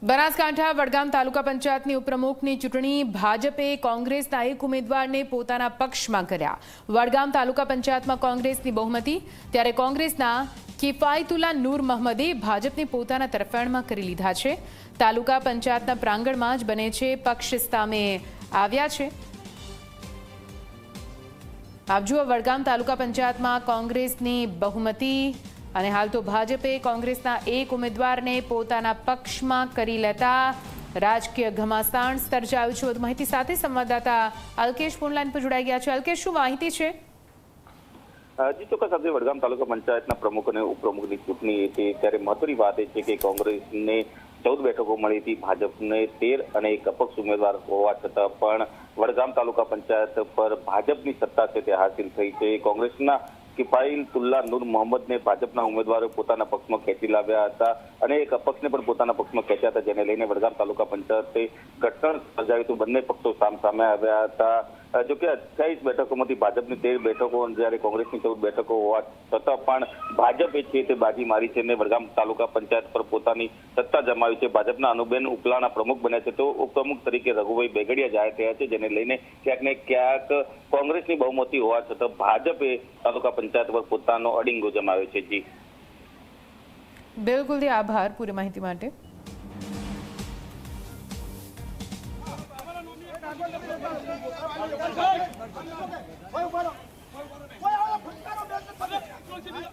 બનાસકાંઠા વડગામ તાલુકા પંચાયતની ઉપપ્રમુખની ચૂંટણી ભાજપે કોંગ્રેસના એક ઉમેદવારને પોતાના પક્ષમાં કર્યા। વડગામ તાલુકા પંચાયતમાં કોંગ્રેસની બહુમતી, ત્યારે કોંગ્રેસના કિફાયતુલ્લા નૂર મહમદે ભાજપને પોતાના તરફેણમાં કરી લીધા છે। તાલુકા પંચાયતના પ્રાંગણમાં જ બને છે પક્ષ સામે આવ્યા છે। આપ જુઓ, વડગામ તાલુકા પંચાયતમાં કોંગ્રેસની બહુમતી અને હાલ તો ભાજપે કોંગ્રેસના એક ઉમેદવારને પોતાના પક્ષમાં કરી લેતા રાજકીય ઘમાસાણ સર્જાયું છે। વધુ માહિતી સાથે સંવાદદાતા અલ્કેશ ફોન લાઈન પર જોડાઈ ગયા છે। અલ્કેશ, શું માહિતી છે? જી ચોક્કસ, આજે વડગામ તાલુકા પંચાયતના પ્રમુખ અને ઉપપ્રમુખની ચૂંટણી હતી ત્યારે મહત્વની વાત એ છે કે કોંગ્રેસને 14 બેઠકો મળી હતી, ભાજપને 13 અને એક અપક્ષ ઉમેદવાર હોવા છતાં પણ વડગામ તાલુકા પંચાયત પર ભાજપની સત્તા છે તે હાંસિલ થઈ છે। કોંગ્રેસના કિફાયતુલ્લા નૂર મહમદને ભાજપના ઉમેદવારો પોતાના પક્ષમાં ખેંચી લાવ્યા હતા અને એક અપક્ષને પણ પોતાના પક્ષમાં ખેંચ્યા હતા, જેને લઈને વડગામ તાલુકા પંચાયતે ઘર્ષણ સર્જાયું હતું। બંને પક્ષો સામે આવ્યા હતા। જોકે 28 બેઠકોમાંથી ભાજપની 13 બેઠકો જ્યારે કોંગ્રેસની 14 બેઠકો હોવા છતાં પણ ભાજપે છે તે બાજી મારી છે અને વડગામ તાલુકા પંચાયત પર પોતાની સત્તા જમાવી છે। ભાજપના અનુબેન ઉપલાના પ્રમુખ બન્યા છે, તો ઉપપ્રમુખ તરીકે રઘુભાઈ બેગડિયા જાહેર થયા છે, જેને લઈને ક્યાંક ને ક્યાંક કોંગ્રેસની બહુમતી હોવા છતાં ભાજપે તાલુકા પંચાયત પર પોતાનો અડિંગો જમાવ્યો છે। જી બિલકુલ, આભાર પૂરી માહિતી માટે।